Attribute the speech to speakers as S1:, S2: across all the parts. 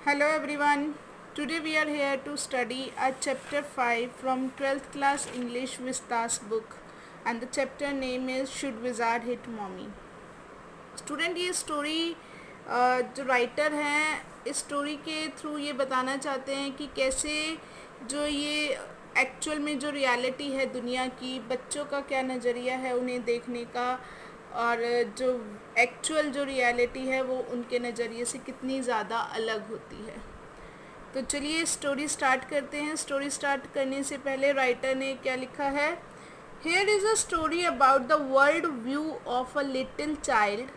S1: Hello everyone. Today we are here to study a chapter 5 from 12th class English Vistas book and the chapter name is Should Wizard Hit Mommy. Student ये story जो writer हैं इस story के through ये बताना चाहते हैं कि कैसे जो ये एक्चुअल में जो रियलिटी है दुनिया की बच्चों का क्या नज़रिया है उन्हें देखने का और जो एक्चुअल जो रियलिटी है वो उनके नज़रिए से कितनी ज़्यादा अलग होती है। तो चलिए स्टोरी स्टार्ट करते हैं। स्टोरी स्टार्ट करने से पहले राइटर ने क्या लिखा है। Here is a story about the world view of a little child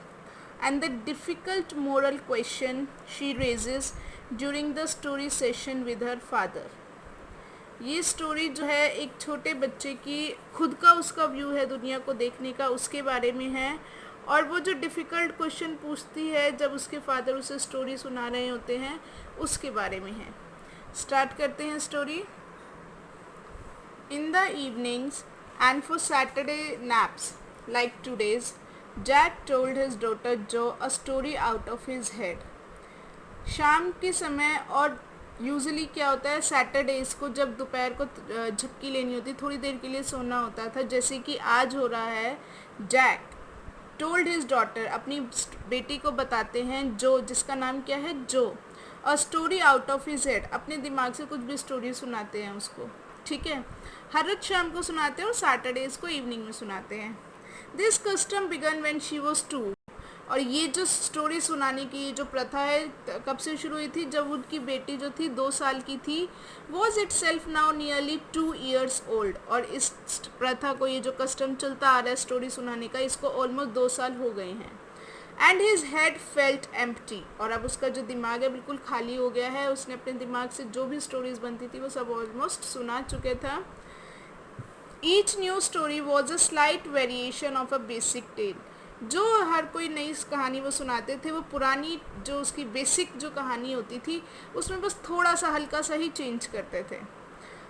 S1: and the difficult moral question she raises during the story session with her father. ये स्टोरी जो है एक छोटे बच्चे की खुद का उसका व्यू है दुनिया को देखने का उसके बारे में है और वो जो डिफ़िकल्ट क्वेश्चन पूछती है जब उसके फादर उसे स्टोरी सुना रहे होते हैं उसके बारे में है। स्टार्ट करते हैं story. In the evenings and for Saturday naps like today's, Jack told his daughter Jo a story out of his head. शाम के समय और यूजुअली क्या होता है सैटरडेज़ को जब दोपहर को झपकी लेनी होती थोड़ी देर के लिए सोना होता था जैसे कि आज हो रहा है। जैक टोल्ड हिज डॉटर अपनी बेटी को बताते हैं जो जिसका नाम क्या है जो a story out of his head अपने दिमाग से कुछ भी स्टोरी सुनाते हैं उसको। ठीक है, हर रोज शाम को सुनाते हैं और सैटरडेज को इवनिंग में सुनाते हैं। This custom began when she was 2 और ये जो स्टोरी सुनाने की जो प्रथा है कब से शुरू हुई थी जब उनकी बेटी जो थी 2 साल की थी। Was it self now nearly 2 years old और इस प्रथा को ये जो कस्टम चलता आ रहा है स्टोरी सुनाने का इसको ऑलमोस्ट 2 साल हो गए हैं। And his head felt empty और अब उसका जो दिमाग है बिल्कुल खाली हो गया है। उसने अपने दिमाग से जो भी स्टोरीज बनती थी वो सब ऑलमोस्ट सुना चुके था। Each new story was a slight variation of a basic tale. जो हर कोई नई कहानी वो सुनाते थे वो पुरानी जो उसकी बेसिक जो कहानी होती थी उसमें बस थोड़ा सा हल्का सा ही चेंज करते थे।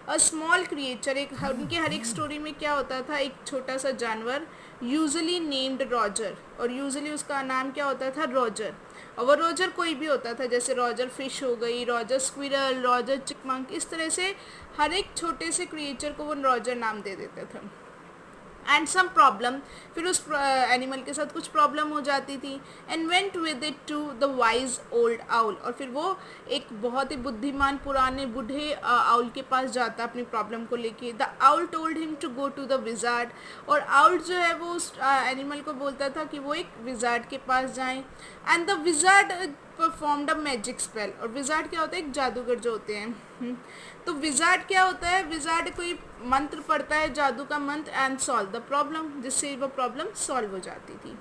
S1: अ स्मॉल क्रिएचर उनके हर एक स्टोरी में क्या होता था एक छोटा सा जानवर यूजुअली नेम्ड रॉजर और यूजुअली उसका नाम क्या होता था रॉजर और वो रॉजर कोई भी होता था जैसे रॉजर फिश हो गई रॉजर स्क्विरल रॉजर चिकमंक इस तरह से हर एक छोटे से क्रिएचर को वो रॉजर नाम दे देता था। एंड सम प्रॉब्लम फिर उस एनिमल के साथ कुछ प्रॉब्लम हो जाती थी। And went with it to the wise old owl और फिर वो एक बहुत ही बुद्धिमान पुराने बूढ़े आउल के पास जाता अपनी प्रॉब्लम को लेके। The owl told him to go to the wizard और आउल जो है वो उस एनिमल को बोलता था कि वो एक विजार्ड के पास जाएं। And the wizard performed a magic spell और विजार्ड क्या होता है एक जादूगर जो होते हैं। तो विजार्ड क्या होता है विजार्ड कोई मंत्र पढ़ता है जादू का मंत्र एंड सॉल्व द प्रॉब्लम जिससे वो प्रॉब्लम सॉल्व हो जाती थी।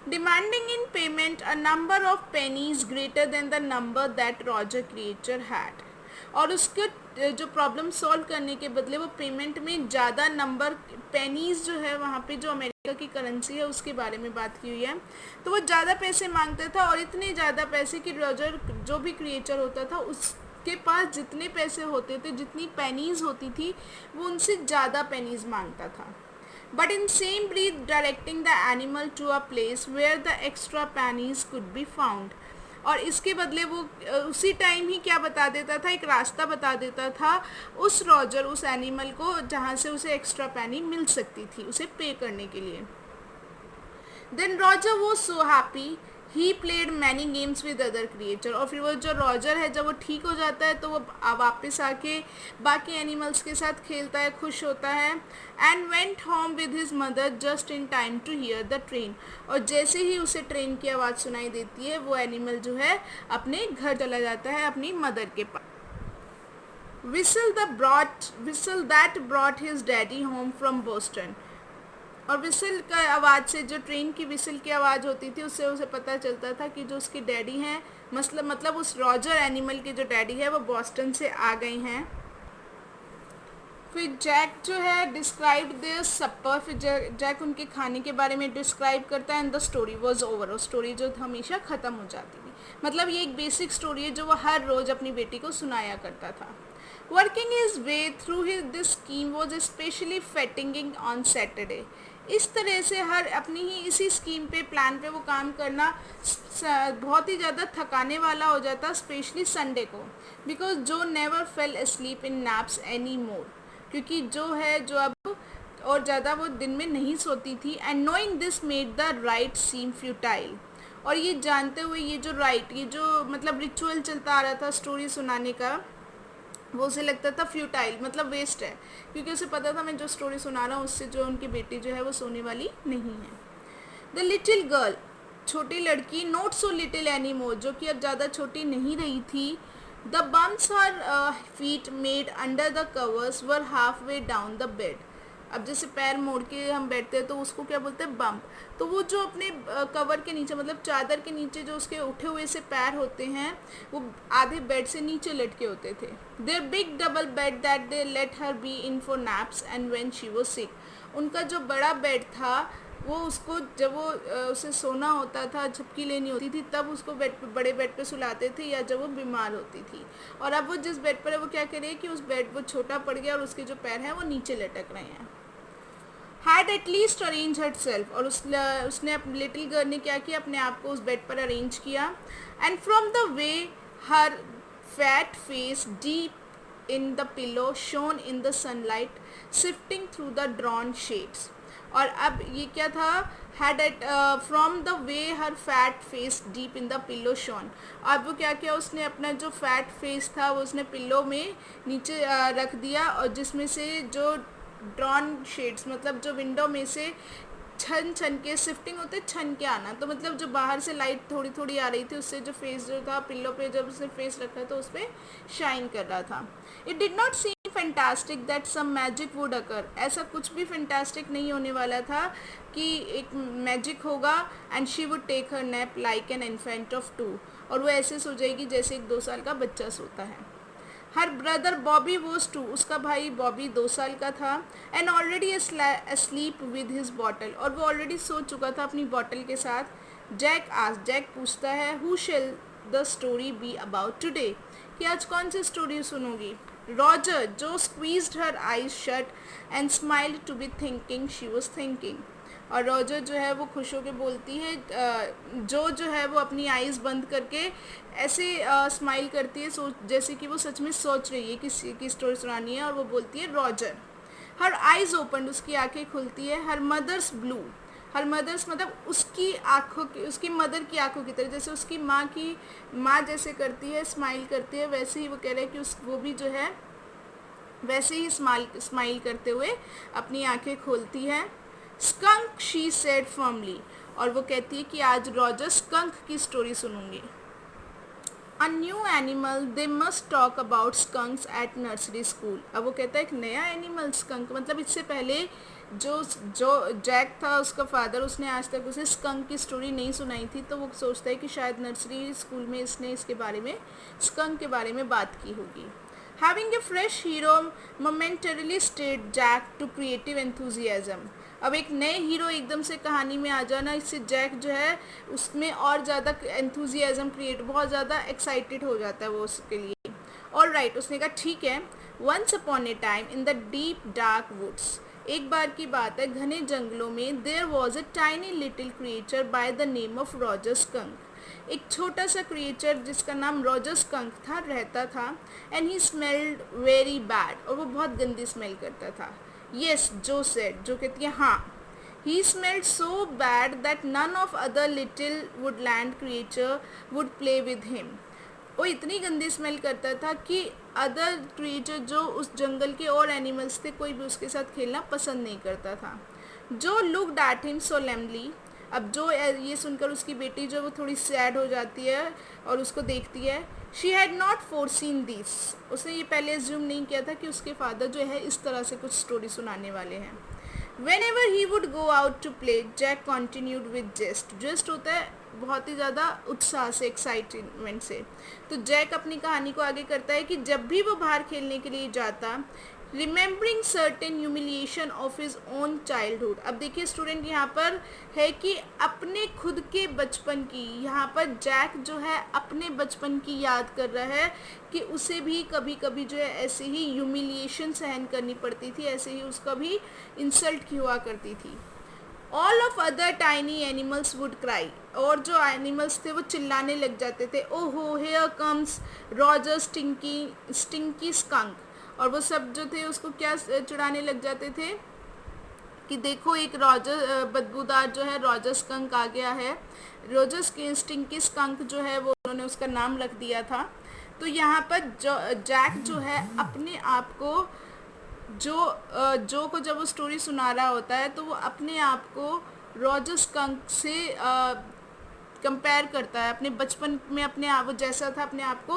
S1: Demanding in payment a number of pennies greater than the number that Roger creature had और उसके जो प्रॉब्लम सॉल्व करने के बदले वो पेमेंट में ज़्यादा नंबर पेनीज जो है वहाँ पे जो अमेरिका की करेंसी है उसके बारे में बात की हुई है। तो वो ज़्यादा पैसे मांगता था और इतने ज़्यादा पैसे कि रॉजर जो भी क्रिएचर होता था उसके पास जितने पैसे होते थे जितनी पेनीज होती थी वो उनसे ज़्यादा पेनीज मांगता था। But in same breath directing the animal to a place where the extra pennies could be found और इसके बदले वो उसी टाइम ही क्या बता देता था एक रास्ता बता देता था उस रॉजर उस एनिमल को जहाँ से उसे एक्स्ट्रा पैनी मिल सकती थी उसे पे करने के लिए। देन रॉजर वो so happy he played many games with other creature और फिर वो जो रॉजर है जब वो ठीक हो जाता है तो वो वापस आके बाकी एनिमल्स के साथ खेलता है खुश होता है। And went home with his mother just in time to hear the train और जैसे ही उसे ट्रेन की आवाज़ सुनाई देती है वो एनिमल जो है अपने घर चला जाता है अपनी मदर के पास। Whistle that brought his daddy home from Boston और विसल का आवाज़ से जो ट्रेन की विसल की आवाज़ होती थी उससे उसे पता चलता था कि जो उसकी डैडी हैं मतलब उस रॉजर एनिमल के जो डैडी है वो बॉस्टन से आ गए हैं। फिर जैक जो है डिस्क्राइब देयर सपर फिर जैक उनके खाने के बारे में डिस्क्राइब करता है and the story was over और स्टोरी जो हमेशा ख़त्म हो जाती थी। मतलब ये एक बेसिक स्टोरी है जो वो हर रोज़ अपनी बेटी को सुनाया करता था। Working his way through this scheme was specially fatiguing on Saturday. इस तरह से हर अपनी ही इसी स्कीम पे प्लान पे वो काम करना बहुत ही ज़्यादा थकाने वाला हो जाता, स्पेशली संडे को, बिकॉज जो never fail sleep in naps any more, क्योंकि जो है जो अब और ज़्यादा वो दिन में नहीं सोती थी। And knowing this made the right seem futile, और ये जानते हुए ये जो राइट, ये जो मतलब रिचुअल चलता आ रहा था स्टोरी सुनाने का, वो उसे लगता था फ्यूटाइल, मतलब वेस्ट है, क्योंकि उसे पता था मैं जो स्टोरी सुना रहा हूँ उससे जो उनकी बेटी जो है वो सोने वाली नहीं है। द लिटिल गर्ल, छोटी लड़की, not so little any more, जो कि अब ज़्यादा छोटी नहीं रही थी। The bumps her feet made under the covers were half way down the bed. अब जैसे पैर मोड़ के हम बैठते हैं तो उसको क्या बोलते हैं, बम्प। तो वो जो अपने कवर के नीचे, मतलब चादर के नीचे जो उसके उठे हुए से पैर होते हैं, वो आधे बेड से नीचे लटके होते थे। Their big double bed that they let her be in for naps and when she was sick. उनका जो बड़ा बेड था वो उसको जब वो उसे सोना होता था, झपकी लेनी होती थी, तब उसको बेड पे, बड़े बेड पे सुलाते थे, या जब वो बीमार होती थी। और अब वो जिस बेड पर है वो क्या करे कि उस बेड वो छोटा पड़ गया और उसके जो पैर हैं वो नीचे लटक रहे हैं। Had at least arrange her self, और उसने अपने लिटिल गर्ल ने क्या किया, अपने आप को उस बेड पर अरेंज किया। And from the way her fat face deep in the pillow shone in the sunlight sifting through the drawn shades. और अब ये क्या था, had at from the way her fat face deep in the pillow shone. अब वो क्या किया, उसने अपना जो फैट फेस था वो उसने पिलो में नीचे रख दिया, और जिसमें से जो ड्रॉन शेड्स, मतलब जो विंडो में से छन छन के, शिफ्टिंग होते छन के आना, तो मतलब जो बाहर से लाइट थोड़ी थोड़ी आ रही थी उससे जो फेस जो था पिल्लो पे जब उसने फेस रखा तो उस पर शाइन कर रहा था। It did not seem fantastic that some magic would occur. ऐसा कुछ भी फैंटास्टिक नहीं होने वाला था कि एक मैजिक होगा and she would take her nap like an infant of 2, और वो ऐसे सो जाएगी जैसे एक 2 साल का बच्चा सोता है। हर ब्रदर बॉबी वॉज 2, उसका भाई बॉबी 2 साल का था। And already asleep with his bottle, और वो ऑलरेडी सो चुका था अपनी बॉटल के साथ। जैक पूछता है, who shall the story be about today, कि आज कौन सी स्टोरी सुनोगी। रॉजर, जो squeezed her eyes shut and smiled to be thinking she was thinking, और रॉजर जो है वो खुश होकर बोलती है, जो है वो अपनी आईज़ बंद करके ऐसे स्माइल करती है, जैसे कि वो सच में सोच रही है किसी की स्टोरी सुनानी है, और वो बोलती है रॉजर। हर आईज़ ओपन, उसकी आंखें खुलती है। Her mother's blue, her mother's मतलब उसकी आँखों की, उसकी मदर की आंखों की तरह, जैसे उसकी माँ जैसे करती है, स्माइल करती है, वैसे ही वो कह रहे हैं कि वो भी जो है वैसे ही स्माइल करते हुए अपनी आंखें खोलती है। स्कंक, शी सेड फर्मली, और वो कहती है कि आज रॉजर स्कंक की स्टोरी सुनूंगी। A new animal, they must talk about skunks at nursery school. अब वो कहता है एक नया एनिमल स्कंक, मतलब इससे पहले जो जैक था उसका फादर, उसने आज तक उसे स्कंक की स्टोरी नहीं सुनाई थी, तो वो सोचता है कि शायद नर्सरी स्कूल में इसने इसके बारे में, स्कंक के बारे में बात की होगी। Having a fresh hero momentarily stirred Jack to creative enthusiasm. अब एक नए हीरो एकदम से कहानी में आ जाना, इससे जैक जो है उसमें और ज़्यादा एंथुजियाज़म क्रिएट, बहुत ज़्यादा एक्साइटेड हो जाता है वो उसके लिए। ऑल राइट, उसने कहा ठीक है। Once upon a time in the deep dark woods, एक बार की बात है घने जंगलों में, there was a tiny little creature by the name of Roger Skunk. एक छोटा सा क्रिएचर जिसका नाम रॉजर स्कंक था रहता था। And he smelled very bad, और वो बहुत गंदी स्मेल करता था। येस, जो सेड, जो कहती है हाँ। He smelled so bad that none of other little woodland creature would play with him. वो इतनी गंदी स्मेल करता था कि अदर क्रिएचर जो उस जंगल के और एनिमल्स थे, कोई भी उसके साथ खेलना पसंद नहीं करता था। जो लुक्ड एट हिम सोलेमली, अब जो ये सुनकर उसकी बेटी जो वो थोड़ी सैड हो जाती है और उसको देखती है। She had not foreseen this, उसने ये पहले एज्यूम नहीं किया था कि उसके फादर जो है इस तरह से कुछ स्टोरी सुनाने वाले हैं। Whenever he would go out to play, Jack continued with jest. Jest होता है बहुत ही ज़्यादा उत्साह से, एक्साइटमेंट से। तो जैक अपनी कहानी को आगे करता है कि जब भी वो बाहर खेलने के लिए जाता, remembering certain humiliation of his own childhood. अब देखिए स्टूडेंट, यहाँ पर है कि अपने खुद के बचपन की, यहाँ पर जैक जो है अपने बचपन की याद कर रहा है कि उसे भी कभी कभी जो है ऐसे ही ह्यूमिलिएशन सहन करनी पड़ती थी, ऐसे ही उसका भी इंसल्ट की हुआ करती थी। All of other tiny animals would cry, और जो एनिमल्स थे वो चिल्लाने लग जाते थे, ओहो here comes Roger stinky stinky skunk, और वो सब जो थे उसको क्या चिढ़ाने लग जाते थे कि देखो एक रॉजर बदबूदार जो है रॉजर स्कंक आ गया है। रॉजर स्टिंकी स्कंक जो है वो उन्होंने उसका नाम रख दिया था। तो यहाँ पर जैक जो है अपने आप को जो को जब वो स्टोरी सुना रहा होता है तो वो अपने आप को रॉजर स्कंक से कंपेयर करता है, अपने बचपन में अपने आप वो जैसा था अपने आप को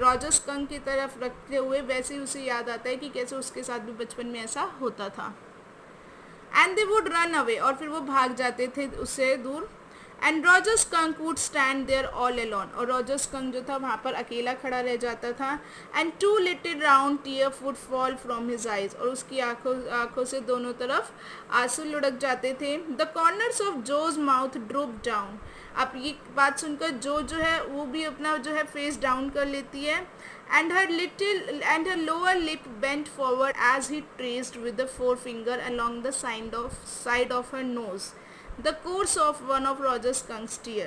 S1: रॉजर स्कंक की तरफ रखते हुए, वैसे ही उसे याद आता है कि कैसे उसके साथ भी बचपन में ऐसा होता था। And they would run away, और फिर वो भाग जाते थे उससे दूर। And Roger Skunk would stand there all alone, और रॉजर स्कंक जो था वहाँ पर अकेला खड़ा रह जाता था। And two little round tear would fall from his eyes, और उसकी आँखों से दोनों तरफ आंसू लुढ़क जाते थे। The corners of Jo's mouth droop down, अब ये बात सुनकर जो है वो भी अपना जो है फेस डाउन कर लेती है। and her lower lip bent forward as he traced with the forefinger along the side of her nose the course of one of Roger Skunk's tear.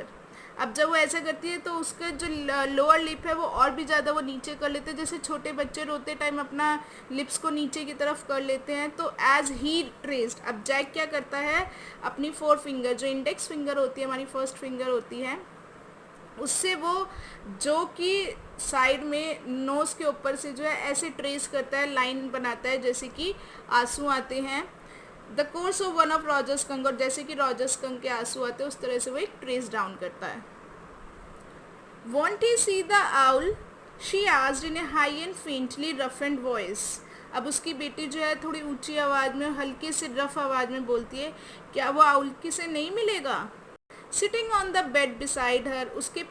S1: अब जब वो ऐसा करती है तो उसका जो लोअर लिप है वो और भी ज़्यादा वो नीचे कर लेते हैं, जैसे छोटे बच्चे रोते टाइम अपना लिप्स को नीचे की तरफ कर लेते हैं। तो एज ही ट्रेस्ड, अब जैक क्या करता है, अपनी फोर फिंगर जो इंडेक्स फिंगर होती है हमारी फर्स्ट फिंगर होती है, उससे वो जो कि साइड में नोज़ के ऊपर से जो है ऐसे ट्रेस करता है, लाइन बनाता है जैसे कि आंसू आते हैं। The course of one of Roger skunk, और जैसे कि रॉजर स्कंक के आंसू आते हैं उस तरह से वो एक ट्रेस डाउन करता है। Want he see the owl, she asked in A high and faintly rough and voice. अब उसकी बेटी जो है थोड़ी ऊंची आवाज़ में हल्के से रफ आवाज़ में बोलती है, क्या वो आउल की से नहीं मिलेगा। Sitting on the bed beside her, उसके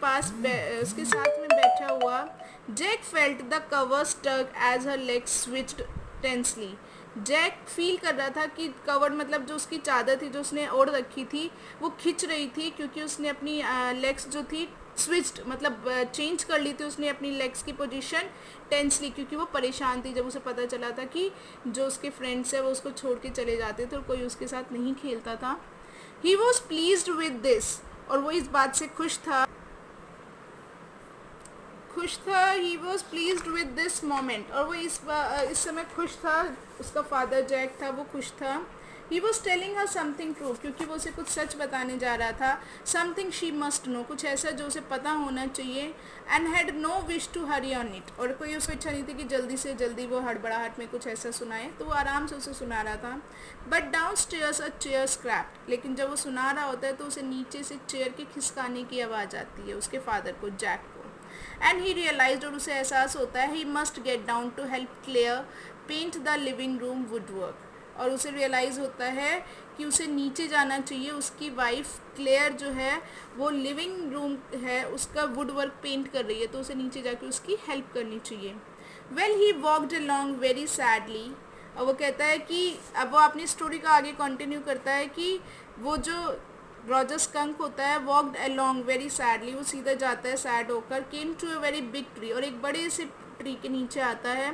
S1: उसके साथ में बैठा हुआ, Jack felt the cover stuck as her legs switched tensely. Jack feel कर रहा था कि कवर मतलब जो उसकी चादर थी जो उसने ओढ़ रखी थी वो खिंच रही थी, क्योंकि उसने अपनी लेग्स जो थी स्विच्ड मतलब चेंज कर ली थी उसने अपनी लेग्स की पोजीशन टेंसली, क्योंकि वो परेशान थी जब उसे पता चला था कि जो उसके फ्रेंड्स है वो उसको छोड़ के चले जाते थे और कोई उसके साथ नहीं खेलता था। He was pleased with this, और वो इस बात से खुश था। He was pleased with this moment, और वो इस समय खुश था। उसका फादर जैक था वो खुश था। He was telling her something true, क्योंकि वो उसे कुछ सच बताने जा रहा था। समथिंग शी मस्ट नो, कुछ ऐसा जो उसे पता होना चाहिए। And had no wish to hurry on it, और कोई उसको इच्छा नहीं थी कि जल्दी से जल्दी वो हड़बड़ाहट में कुछ ऐसा सुनाए, तो वो आराम से उसे सुना रहा था। But down stairs a chair scraped, लेकिन जब वो सुना रहा होता है तो उसे नीचे से चेयर के खिसकाने की आवाज़ आती है उसके फादर को, जैक को। एंड ही रियलाइज्ड, और उसे एहसास होता है, he must get down to help Clare paint the living room woodwork, और उसे रियलाइज़ होता है कि उसे नीचे जाना चाहिए। उसकी वाइफ क्लेयर जो है वो लिविंग रूम है उसका वुड वर्क पेंट कर रही है, तो उसे नीचे जाके उसकी हेल्प करनी चाहिए। Well he walked along very sadly, और वो कहता है कि अब वो अपनी स्टोरी का आगे कंटिन्यू करता है कि वो जो रॉजर स्कंक होता है वॉकड अलॉन्ग वेरी सैडली, वो सीधा जाता है सैड होकर, came to a very big tree, और एक बड़े से ट्री के नीचे आता है।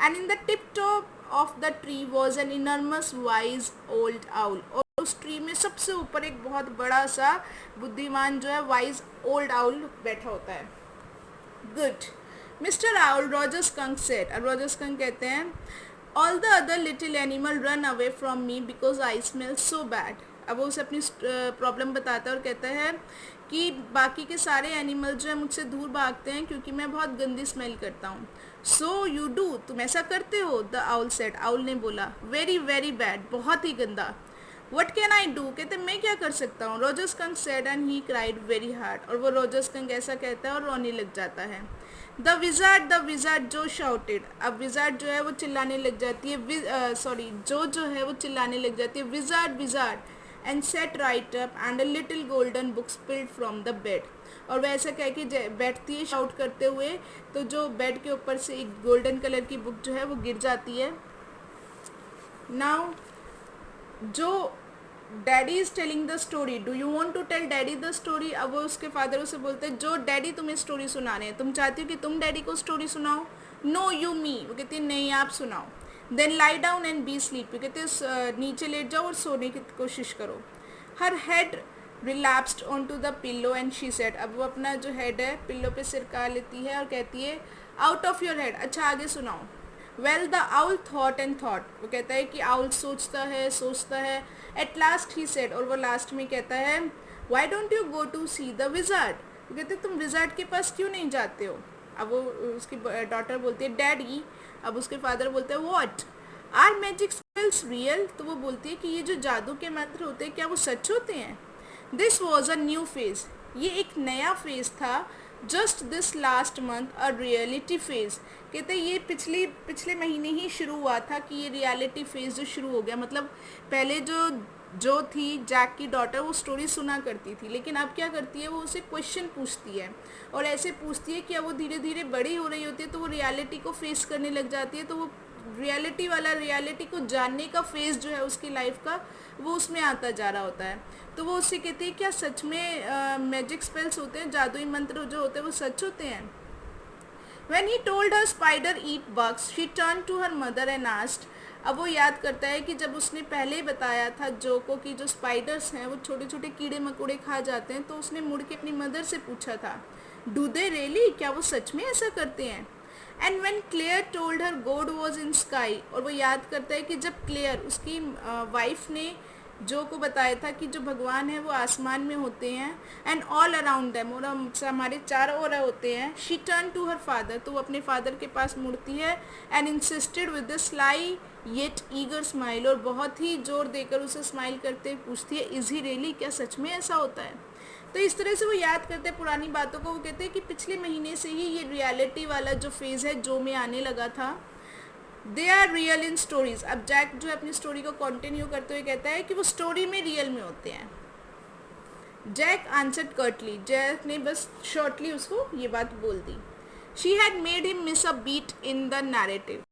S1: And in the tip top of the tree was an enormous wise old owl, और उस ट्री में सबसे ऊपर एक बहुत बड़ा सा बुद्धिमान जो है वाइज ओल्ड आउल बैठा होता है। Good mister owl, Roger skunk said, और रॉजर स्कंक कहते हैं, all the other little animal run away from me because I smell so bad. अब वो उसे अपनी प्रॉब्लम बताता है और कहता है कि बाकी के सारे एनिमल जो है मुझसे दूर भागते हैं क्योंकि मैं बहुत गंदी स्मेल करता हूँ। सो यू डू, तुम ऐसा करते हो, द आउल सेड, आउल ने बोला, वेरी वेरी बैड, बहुत ही गंदा। वट कैन आई डू, कहते मैं क्या कर सकता हूँ। Roger skunk said and he cried very hard, और वो रॉजर स्कंक ऐसा कहता है और रोने लग जाता है। द विजार्ड जो शाउटेड, अब विजार्ड जो है वो चिल्लाने लग जाती है, जो है वो चिल्लाने लग जाती है, wizard and set right up and a little golden book spilled from the bed, और वह ऐसा कह के बैठती है शाउट करते हुए, तो जो बेड के ऊपर से एक गोल्डन कलर की बुक जो है वो गिर जाती है। Now Jo daddy is telling the story, do you want to tell daddy the story. अब वो उसके फादर उसे बोलते हैं, जो डैडी तुम्हें स्टोरी सुना रहे हैं, तुम चाहती हो कि तुम डैडी को स्टोरी सुनाओ। नो यू मी, वो कहती है नहीं आप सुनाओ। Then lie down and be sleepy, कहते नीचे लेट जाओ और सोने की कोशिश करो. Her head relapsed on to the pillow and she said, अब वो अपना जो हेड है पिल्लो पे सिरका लेती है और कहती है आउट ऑफ योर हेड. अच्छा आगे सुनाओ. Well the owl thought and thought, वो कहता है कि आउल सोचता है. एट लास्ट ही सेड, और वो लास्ट में कहता है why don't you go to see the wizard, वो कहते तुम विजार्ड के पास क्यों नहीं जाते हो. अब वो उसकी डॉटर बोलती है डैडी. अब उसके फादर बोलते हैं what are magic spells real, तो वो बोलती है कि ये जो जादू के मंत्र होते हैं क्या वो सच होते हैं. This was a new phase, ये एक नया फेज था. Just this last month a reality phase, कहते ये पिछले महीने ही शुरू हुआ था कि ये रियलिटी फेज जो शुरू हो गया. मतलब पहले जो थी जैक की डॉटर वो स्टोरी सुना करती थी, लेकिन अब क्या करती है वो उसे क्वेश्चन पूछती है और ऐसे पूछती है कि अब वो धीरे धीरे बड़ी हो रही होती है तो वो रियलिटी को फेस करने लग जाती है. तो वो रियलिटी को जानने का फेज जो है उसकी लाइफ का वो उसमें आता जा रहा होता है. तो वो उससे कहती है क्या सच में मैजिक स्पेल्स होते हैं, जादुई मंत्र जो होते हैं वो सच होते हैं. When he told her spider eat bugs, she turned to her mother and asked. अब वो याद करता है कि जब उसने पहले बताया था जो को कि जो स्पाइडर्स हैं वो छोटे छोटे कीड़े मकोड़े खा जाते हैं, तो उसने मुड़ के अपनी मदर से पूछा था डू दे रियली, क्या वो सच में ऐसा करते हैं. And when Clare told her God was in sky, और वो याद करता है कि जब क्लेयर उसकी वाइफ ने जो को बताया था कि जो भगवान है वो आसमान में होते हैं एंड ऑल अराउंड देम, और हमारे चारों ओर होते हैं. She turn to her father, तो वो अपने फादर के पास मुड़ती है and insisted with the sly yet eager smile, और बहुत ही जोर देकर उसे स्माइल करते पूछती है इज ही रियली, क्या सच में ऐसा होता है. तो इस तरह से वो याद करते हैं पुरानी बातों को. वो कहते हैं कि पिछले महीने से ही ये रियलिटी वाला जो फेज़ है जो में आने लगा था. They are real in stories. अब जैक जो है अपनी स्टोरी को कंटिन्यू करते हुए कहता है कि वो स्टोरी में रियल में होते हैं. जैक आंसर्ड कर्टली, जैक ने बस शॉर्टली उसको ये बात बोल दी. She had made him miss a beat in the narrative,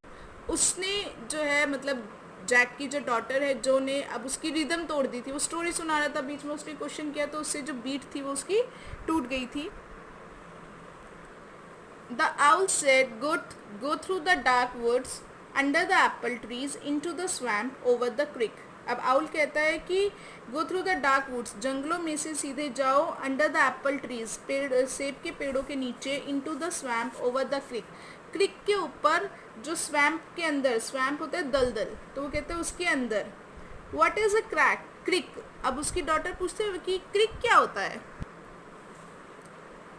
S1: उसने जो है मतलब जैक की जो डॉटर है जो ने अब उसकी रिदम तोड़ दी थी. वो स्टोरी सुना रहा था, बीच में उसने क्वेश्चन किया तो उससे जो बीट थी वो उसकी टूट गई थी. The owl said go through the dark woods under the apple trees into the swamp over the creek. अब आउल कहता है कि go through the dark woods, जंगलों में से सीधे जाओ, अंडर द एप्पल ट्रीज, पेड़ सेब के पेड़ों के नीचे, into the swamp over the creek, creek के ऊपर, जो स्वैम्प के अंदर, स्वैम्प होता है दलदल, तो वो कहते हैं उसके अंदर. व्हाट इज अ क्रैक क्रिक, अब उसकी डॉटर पूछते हैं कि क्रिक क्या होता है.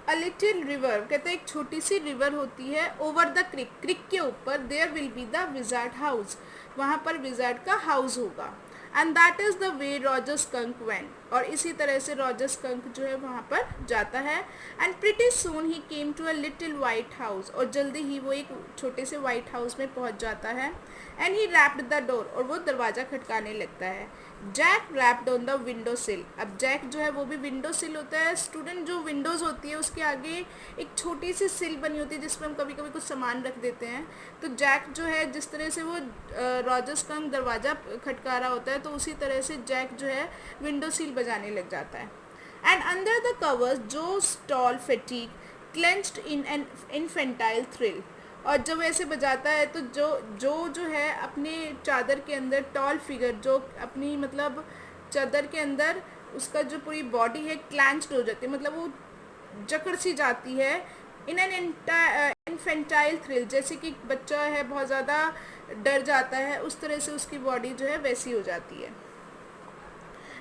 S1: अ लिटिल रिवर, कहते हैं एक छोटी सी रिवर होती है. ओवर द क्रिक, क्रिक के ऊपर, there will be the wizard house, वहाँ पर विजार्ड का हाउस होगा. And that is the way Roger Skunk went, और इसी तरह से रॉजर स्कंक जो है वहाँ पर जाता है. And pretty soon he came to a little white house, और जल्दी ही वो एक छोटे से वाइट हाउस में पहुँच जाता है. And he rapped the door, और वो दरवाज़ा खटकाने लगता है. Jack rapped on the window sill, अब जैक जो है वो भी विंडो सिल होता है. स्टूडेंट जो विंडोज़ होती है उसके आगे एक छोटी सी सिल बनी होती है जिसमें हम कभी कभी कुछ सामान रख देते हैं. तो जैक जो है जिस तरह से वो रॉजर स्कंक दरवाज़ा खटका रहा होता है तो उसी तरह से जैक जो है विंडो सिल बजाने लग जाता है. एंड अंडर द कवर्स जो stall fatigue clenched in an infantile thrill, और जब ऐसे बजाता है तो जो है अपने चादर के अंदर टॉल फिगर, जो अपनी मतलब चादर के अंदर उसका जो पूरी बॉडी है क्लैंच्ड हो जाती है, मतलब वो जकड़ सी जाती है. इन एन इन्फेंटाइल थ्रिल, जैसे कि बच्चा है बहुत ज़्यादा डर जाता है उस तरह से उसकी बॉडी जो है वैसी हो जाती है.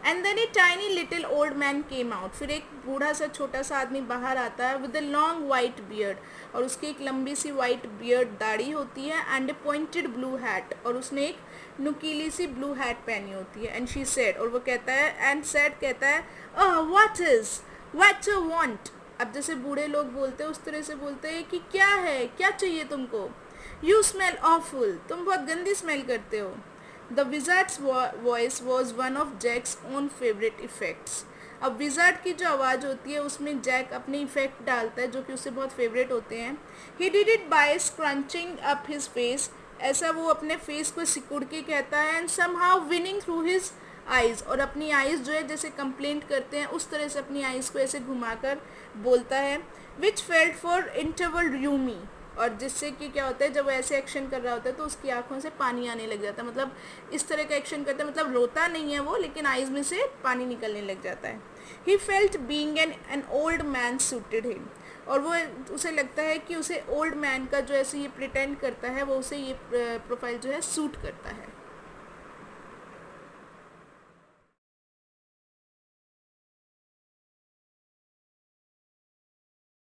S1: And then a tiny little old man came out, फिर एक बूढ़ा सा छोटा सा आदमी बाहर आता है. With a long white beard, और उसकी एक लंबी सी वाइट बियर्ड दाढ़ी होती है. And A pointed blue hat, और उसने एक नुकीली सी ब्लू हैट पहनी होती है. एंड शी सेड, और वो कहता है, एंड सेड कहता है व्हाट यू वांट. अब जैसे बूढ़े लोग बोलते हैं उस तरह से बोलते हैं कि क्या है, क्या चाहिए तुमको. यू स्मेल ऑफुल, तुम बहुत गंदी स्मेल करते हो. The wizard's voice was one of Jack's own favorite effects. अब विज़ार्ड की जो आवाज़ होती है उसमें जैक अपने इफ़ेक्ट डालता है जो कि उससे बहुत फेवरेट होते हैं. He did it by scrunching up his face, ऐसा वो अपने फेस को सिकुड़ के कहता है. And somehow winning through his eyes, और अपनी आइज़ जो है जैसे कंप्लेंट करते हैं उस तरह से अपनी आइज़ को ऐसे घुमाकर बोलता है. Which felt for interval roomy, और जिससे कि क्या होता है, जब वो ऐसे एक्शन कर रहा होता है तो उसकी आंखों से पानी आने लग जाता है, मतलब इस तरह का एक्शन करता है, मतलब रोता नहीं है वो, लेकिन आइज़ में से पानी निकलने लग जाता है। He felt being an old man suited him, और वो उसे लगता है कि उसे ओल्ड मैन का जो ऐसे ये प्रिटेंड करता है वो उसे ये प्रोफाइल जो है सूट करता है।